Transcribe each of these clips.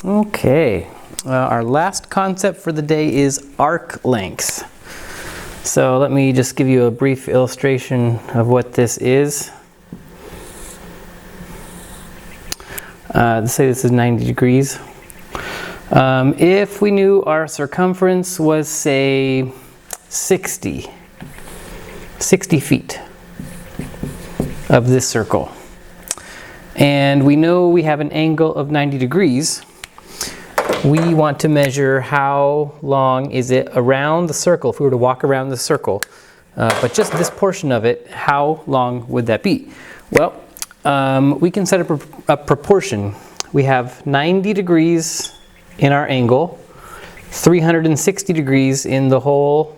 Okay, our last concept for the day is arc length. So let me just give you a brief illustration of what this is. Let's say this is 90 degrees. If we knew our circumference was, say, 60 feet of this circle, and we know we have an angle of 90 degrees, we want to measure how long is it around the circle. If we were to walk around the circle, but just this portion of it, how long would that be? Well, we can set up a proportion. We have 90 degrees in our angle, 360 degrees in the whole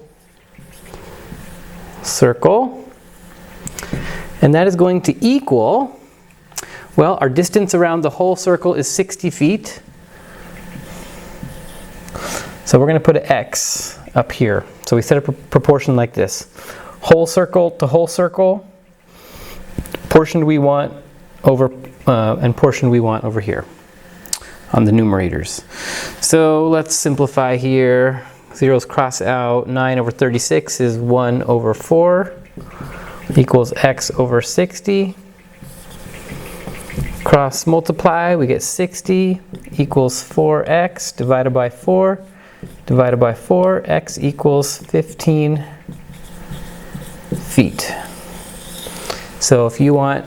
circle, and that is going to equal, well, our distance around the whole circle is 60 feet. So we're going to put an X up here. So we set up a proportion like this. Whole circle to whole circle, portion we want over, and portion we want over here on the numerators. So let's simplify here. Zeros cross out. 9 over 36 is 1 over 4 equals X over 60. Cross multiply, we get 60 equals 4X divided by 4. Divided by 4, X equals 15 feet. So if you want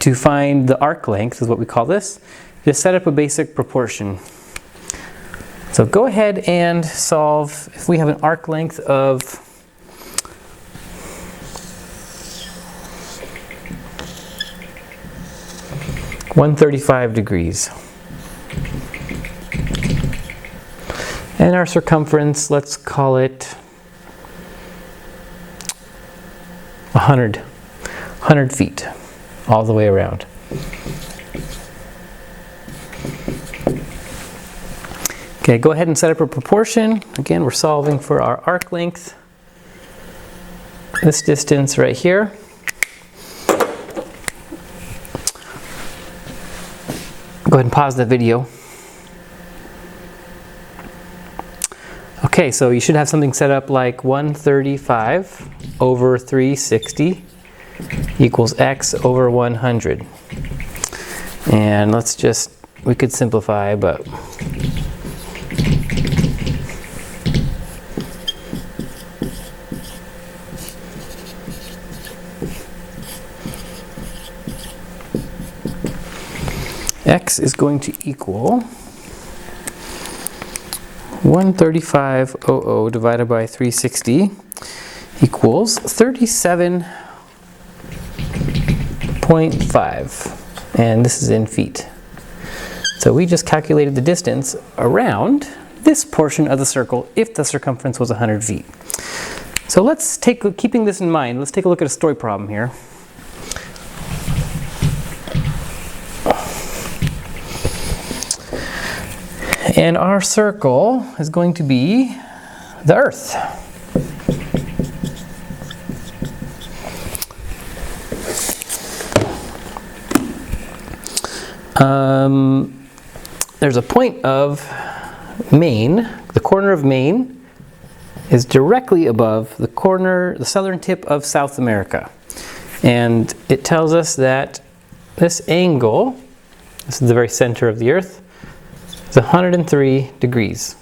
to find the arc length, is what we call this, just set up a basic proportion. So go ahead and solve. If we have an arc length of 135 degrees. And our circumference, let's call it 100 feet all the way around. Okay, go ahead and set up a proportion. Again, we're solving for our arc length. This distance right here. Go ahead and pause the video. Okay, so you should have something set up like 135 over 360 equals X over 100. And let's just, we could simplify, but X is going to equal 135.00 divided by 360 equals 37.5, and this is in feet. So we just calculated the distance around this portion of the circle if the circumference was 100 feet. So let's take, keeping this in mind, let's take a look at a story problem here. And our circle is going to be the Earth. There's a point of Maine. The corner of Maine is directly above the corner, the southern tip of South America. And it tells us that this angle, this is the very center of the Earth, is 103 degrees.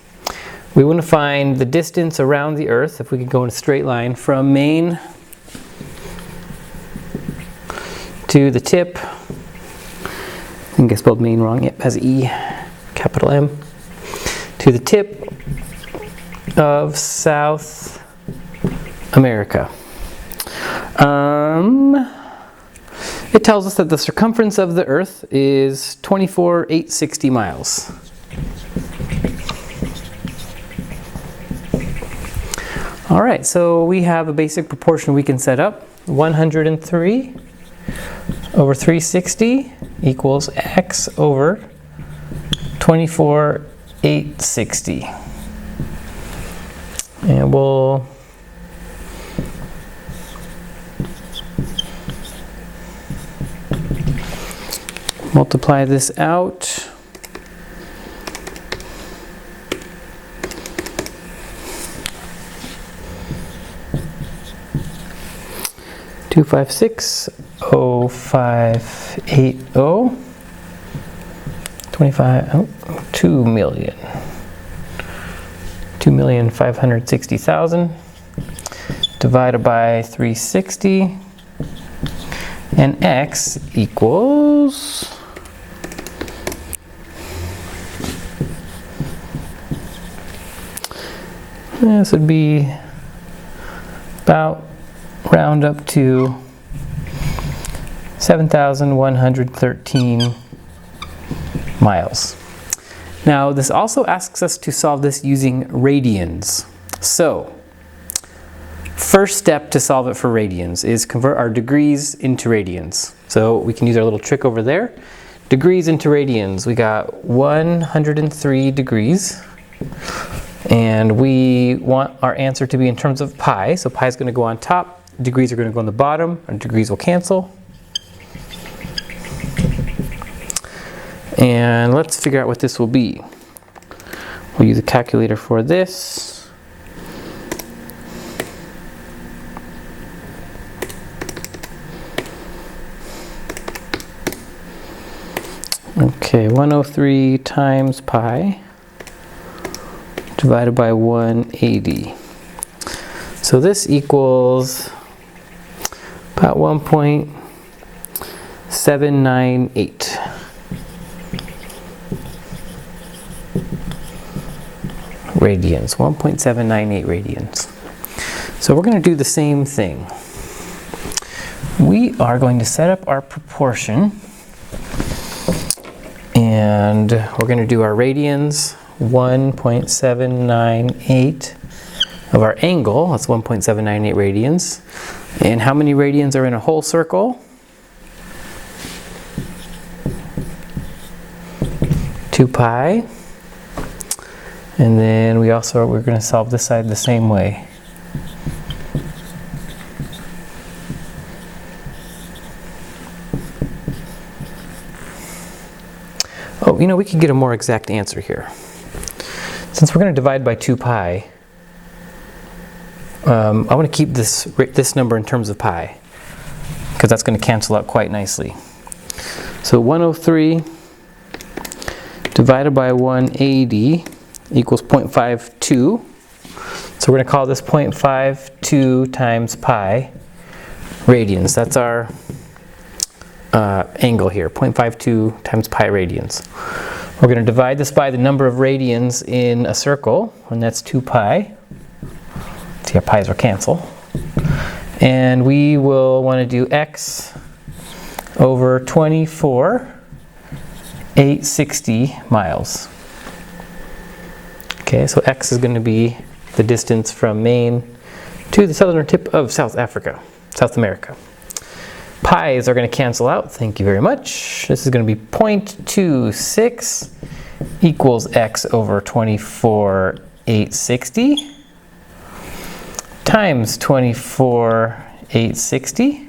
We want to find the distance around the Earth, if we could go in a straight line, from Maine to the tip. I think I spelled Maine wrong. Yep, has E, capital M. To the tip of South America. It tells us that the circumference of the Earth is 24,860 miles. All right, so we have a basic proportion we can set up. 103 over 360 equals X over 24,860. And we'll multiply this out. 256,0580. 2 million. 2,560,000 divided by 360, and x equals this would be about round up to 7,113 miles. Now this also asks us to solve this using radians. So first step to solve it for radians is convert our degrees into radians. So we can use our little trick over there. Degrees into radians. We got 103 degrees. And we want our answer to be in terms of pi. So pi is going to go on top, degrees are going to go on the bottom, and degrees will cancel. And let's figure out what this will be. We'll use a calculator for this. Okay, 103 times pi divided by 180. So this equals about 1.798. Radians, 1.798 radians. So we're going to do the same thing. We are going to set up our proportion, and we're going to do our radians. 1.798 of our angle, that's 1.798 radians. And how many radians are in a whole circle? 2 pi. And then we're going to solve this side the same way. Oh, you know, we could get a more exact answer here. Since we're going to divide by 2 pi, I want to keep this number in terms of pi, because that's going to cancel out quite nicely. So 103 divided by 180 equals 0.52. So we're going to call this 0.52 times pi radians. That's our angle here, 0.52 times pi radians. We're going to divide this by the number of radians in a circle, and that's 2 pi. See, our pi's will cancel. And we will want to do x over 24,860 miles. Okay, so x is going to be the distance from Maine to the southern tip of South America. Pi's are going to cancel out, thank you very much. This is going to be 0.26 equals x over 24,860 times 24,860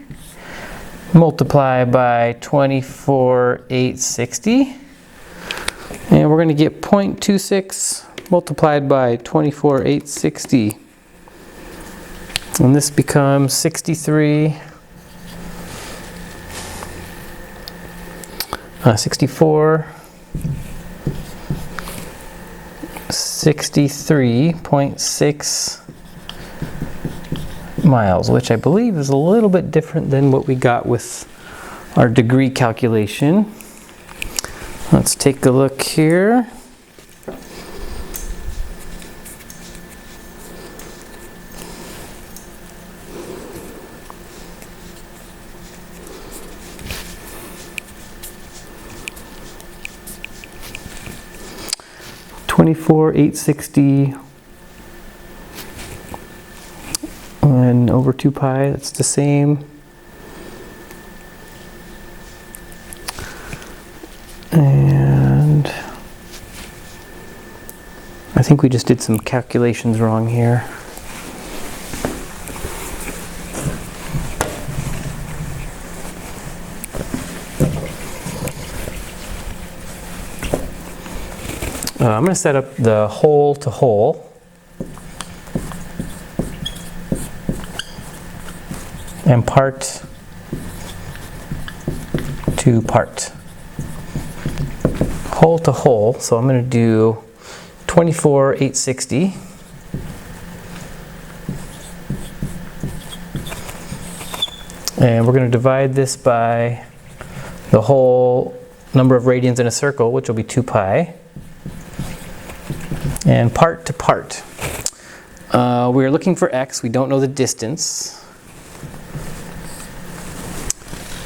multiply by 24,860, and we're going to get 0.26 multiplied by 24,860, and this becomes 63.6 miles, which I believe is a little bit different than what we got with our degree calculation. Let's take a look here. $24,860 and over 2 pi, that's the same. And I think we just did some calculations wrong here. I'm going to set up the hole to hole. and part to part. Whole to whole, so I'm going to do 24,860. And we're going to divide this by the whole number of radians in a circle, which will be 2 pi. And part to part. We're looking for x, we don't know the distance.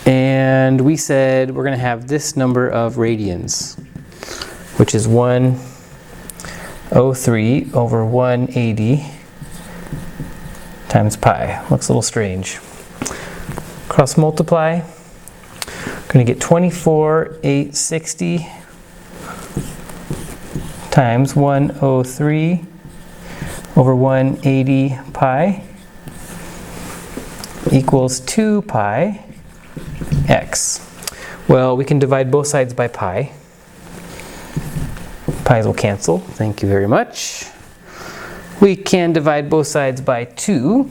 And we said we're going to have this number of radians, which is 103 over 180 times pi. Looks a little strange. Cross multiply. I'm going to get 24,860 times 103 over 180 pi equals 2 pi x. Well, we can divide both sides by pi. Pi's will cancel. Thank you very much. We can divide both sides by 2.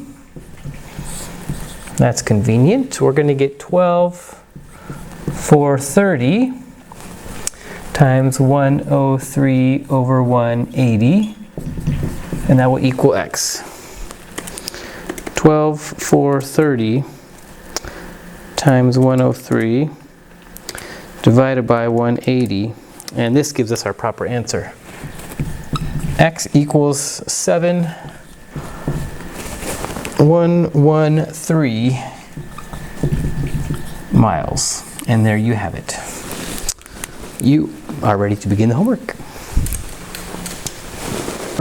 That's convenient. We're going to get 12,430 times 103 over 180, and that will equal x. 12,430 times 103 divided by 180, and this gives us our proper answer. X equals 7,113 miles. And there you have it. You are ready to begin the homework.